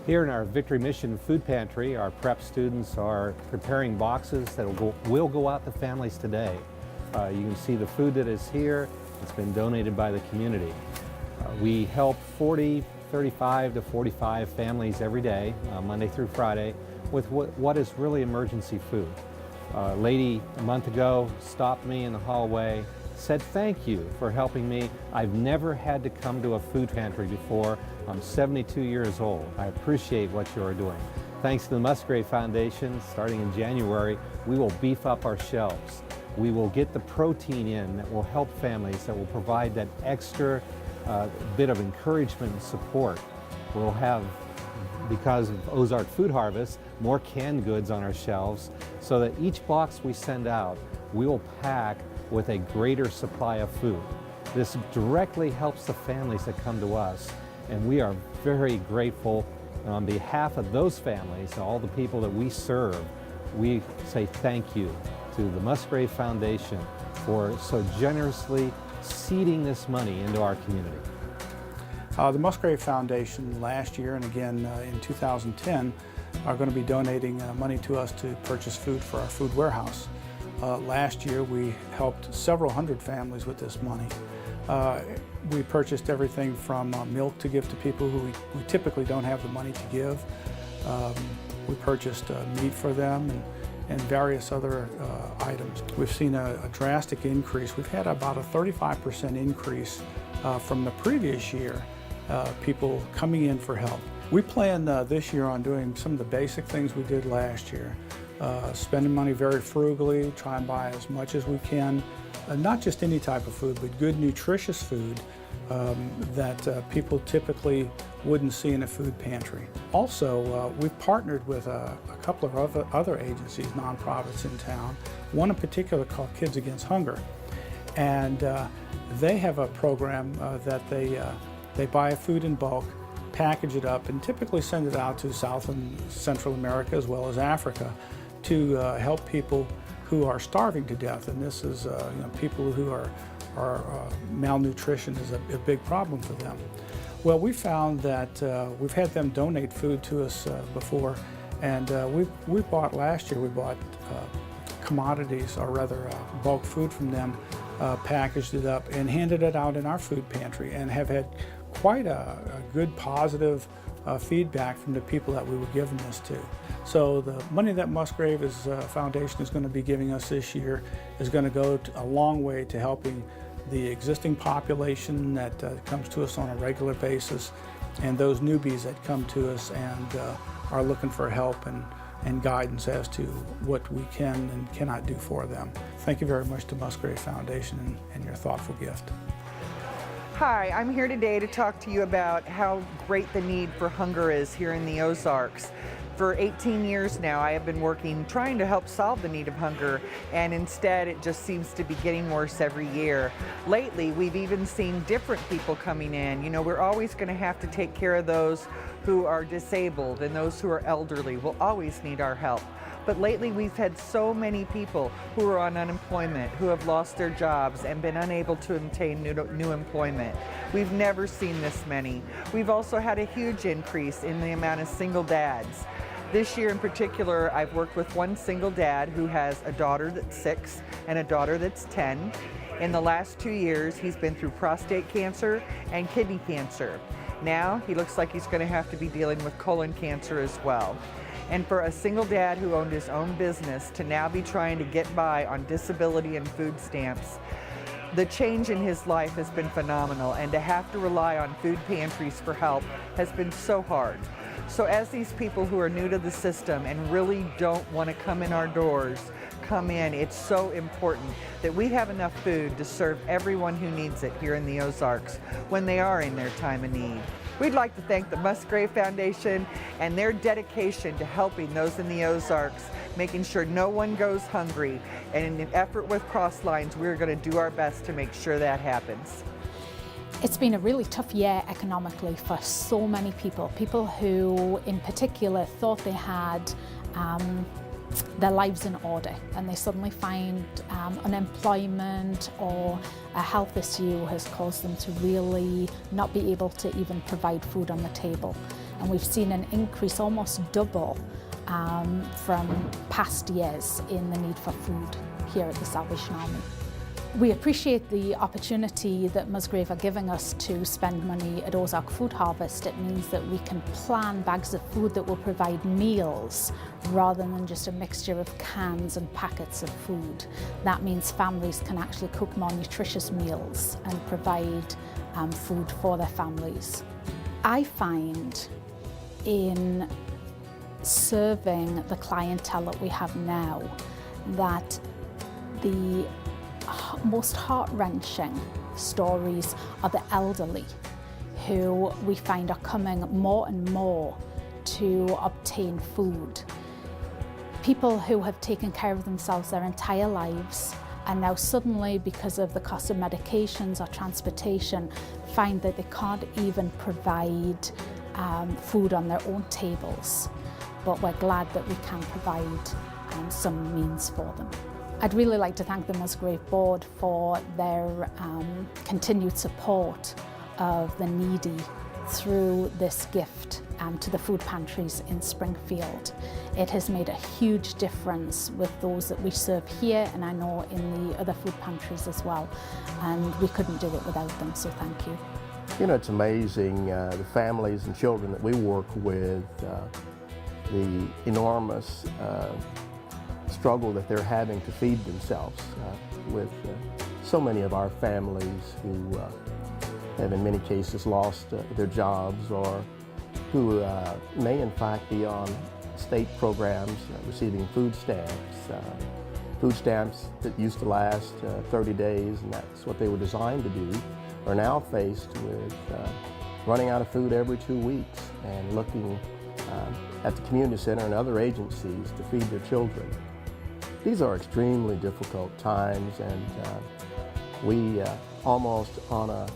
Here in our Victory Mission Food Pantry, our prep students are preparing boxes that will go out to families today. You can see the food that is here. It's been donated by the community. We help 35 to 45 families every day, Monday through Friday, with what is really emergency food. A lady a month ago stopped me in the hallway, said thank you for helping me. I've never had to come to a food pantry before. I'm 72 years old. I appreciate what you are doing. Thanks to the Musgrave Foundation, starting in January, we will beef up our shelves. We will get the protein in that will help families, that will provide that extra bit of encouragement and support. We'll have, because of Ozarks Food Harvest, more canned goods on our shelves so that each box we send out, we will pack with a greater supply of food. This directly helps the families that come to us, and we are very grateful. And on behalf of those families and all the people that we serve, we say thank you to the Musgrave Foundation for so generously seeding this money into our community. The Musgrave Foundation last year and again in 2010 are going to be donating money to us to purchase food for our food warehouse. Last year we helped several hundred families with this money. We purchased everything from milk to give to people who we typically don't have the money to give. We purchased meat for them and various other items. We've seen a drastic increase. We've had about a 35% increase from the previous year, people coming in for help. We plan this year on doing some of the basic things we did last year. Spending money very frugally, try and buy as much as we can. Not just any type of food, but good nutritious food that people typically wouldn't see in a food pantry. Also, we've partnered with a couple of other agencies, nonprofits in town, one in particular called Kids Against Hunger. And they have a program that they buy food in bulk, package it up, and typically send it out to South and Central America as well as Africa to help people who are starving to death. And this is people who are malnutrition is a big problem for them. Well, we found that we've had them donate food to us before, and we bought last year, we bought commodities, or rather bulk food from them, packaged it up and handed it out in our food pantry, and have had quite a good positive feedback from the people that we were giving this to. So the money that Musgrave Foundation is going to be giving us this year is going to go a long way to helping the existing population that comes to us on a regular basis, and those newbies that come to us and are looking for help and guidance as to what we can and cannot do for them. Thank you very much to Musgrave Foundation and your thoughtful gift. Hi, I'm here today to talk to you about how great the need for hunger is here in the Ozarks. For 18 years now, I have been working trying to help solve the need of hunger, and instead it just seems to be getting worse every year. Lately, we've even seen different people coming in. You know, we're always going to have to take care of those who are disabled, and those who are elderly will always need our help. But lately we've had so many people who are on unemployment, who have lost their jobs and been unable to obtain new employment. We've never seen this many. We've also had a huge increase in the amount of single dads. This year in particular, I've worked with one single dad who has a daughter that's 6 and a daughter that's 10. In the last 2 years, he's been through prostate cancer and kidney cancer. Now he looks like he's going to have to be dealing with colon cancer as well. And for a single dad who owned his own business to now be trying to get by on disability and food stamps, the change in his life has been phenomenal, and to have to rely on food pantries for help has been so hard. So as these people who are new to the system and really don't want to come in our doors come in, it's so important that we have enough food to serve everyone who needs it here in the Ozarks when they are in their time of need. We'd like to thank the Musgrave Foundation and their dedication to helping those in the Ozarks, making sure no one goes hungry. And in an effort with Crosslines, we're going to do our best to make sure that happens. It's been a really tough year economically for so many people who in particular thought they had their lives in order, and they suddenly find unemployment or a health issue has caused them to really not be able to even provide food on the table. and we've seen an increase, almost double, from past years in the need for food here at the Salvation Army. We appreciate the opportunity that Musgrave are giving us to spend money at Ozarks Food Harvest. It means that we can plan bags of food that will provide meals rather than just a mixture of cans and packets of food. That means families can actually cook more nutritious meals and provide food for their families. I find in serving the clientele that we have now that the most heart-wrenching stories are the elderly, who we find are coming more and more to obtain food. People who have taken care of themselves their entire lives and now suddenly, because of the cost of medications or transportation, find that they can't even provide food on their own tables. But we're glad that we can provide some means for them. I'd really like to thank the Musgrave Board for their continued support of the needy through this gift to the food pantries in Springfield. It has made a huge difference with those that we serve here, and I know in the other food pantries as well, and we couldn't do it without them, so thank you. You know, it's amazing, the families and children that we work with, the enormous struggle that they're having to feed themselves with so many of our families who have in many cases lost their jobs, or who may in fact be on state programs receiving food stamps that used to last 30 days, and that's what they were designed to do, are now faced with running out of food every 2 weeks and looking at the community center and other agencies to feed their children. These are extremely difficult times, and we almost on a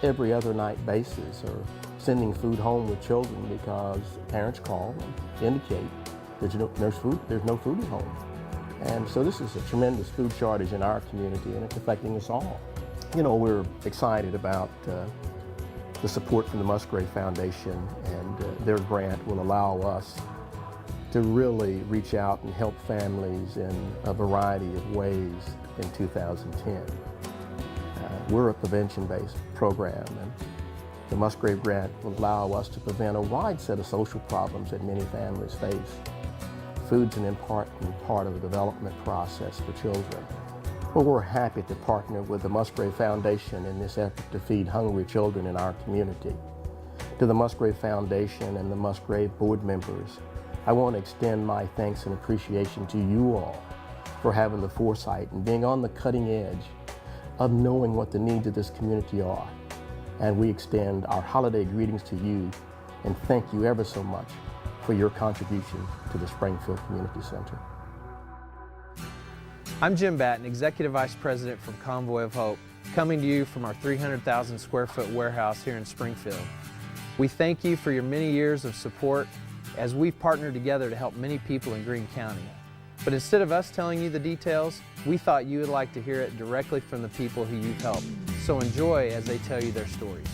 every other night basis are sending food home with children because parents call and indicate there's no food at home. And so this is a tremendous food shortage in our community, and it's affecting us all. You know, we're excited about the support from the Musgrave Foundation, and their grant will allow us to really reach out and help families in a variety of ways in 2010. We're a prevention-based program, and the Musgrave Grant will allow us to prevent a wide set of social problems that many families face. Food's an important part of the development process for children. Well, we're happy to partner with the Musgrave Foundation in this effort to feed hungry children in our community. To the Musgrave Foundation and the Musgrave board members, I want to extend my thanks and appreciation to you all for having the foresight and being on the cutting edge of knowing what the needs of this community are. And we extend our holiday greetings to you and thank you ever so much for your contribution to the Springfield Community Center. I'm Jim Batten, Executive Vice President from Convoy of Hope, coming to you from our 300,000 square foot warehouse here in Springfield. We thank you for your many years of support as we've partnered together to help many people in Greene County. But instead of us telling you the details, we thought you would like to hear it directly from the people who you've helped. So enjoy as they tell you their stories.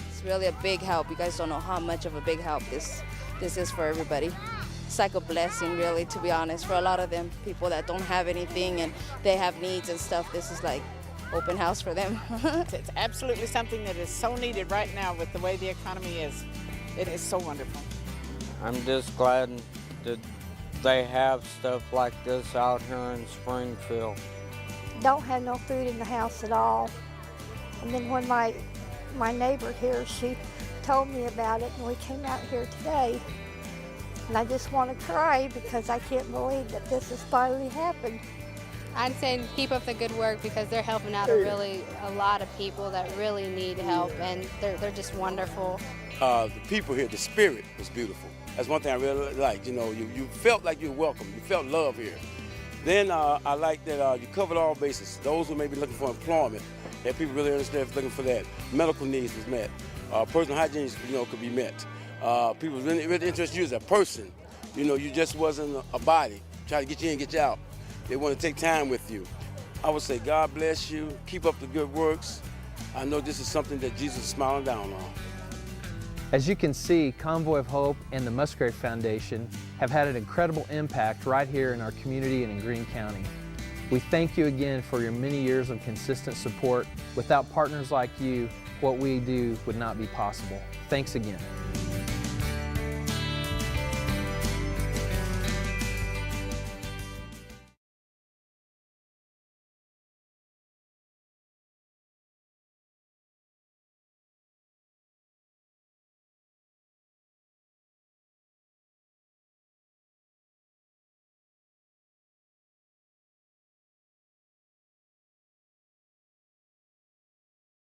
It's really a big help. You guys don't know how much of a big help this is for everybody. It's like a blessing, really, to be honest. For a lot of them, people that don't have anything and they have needs and stuff, this is like open house for them. It's absolutely something that is so needed right now with the way the economy is. It is so wonderful. I'm just glad that they have stuff like this out here in Springfield. Don't have no food in the house at all. And then when my neighbor here, she told me about it, and we came out here today. And I just want to cry because I can't believe that this has finally happened. I'd say keep up the good work because they're helping out a lot of people that really need help, and they're just wonderful. The people here, the spirit was beautiful. That's one thing I really liked. You know, you felt like you were welcome. You felt love here. Then I like that you covered all bases. Those who may be looking for employment, that people really understand looking for that. Medical needs was met. Personal hygiene, could be met. People really interested in you as a person. You know, you just wasn't a body. Try to get you in, get you out. They want to take time with you. I would say God bless you. Keep up the good works. I know this is something that Jesus is smiling down on. As you can see, Convoy of Hope and the Musgrave Foundation have had an incredible impact right here in our community and in Greene County. We thank you again for your many years of consistent support. Without partners like you, what we do would not be possible. Thanks again.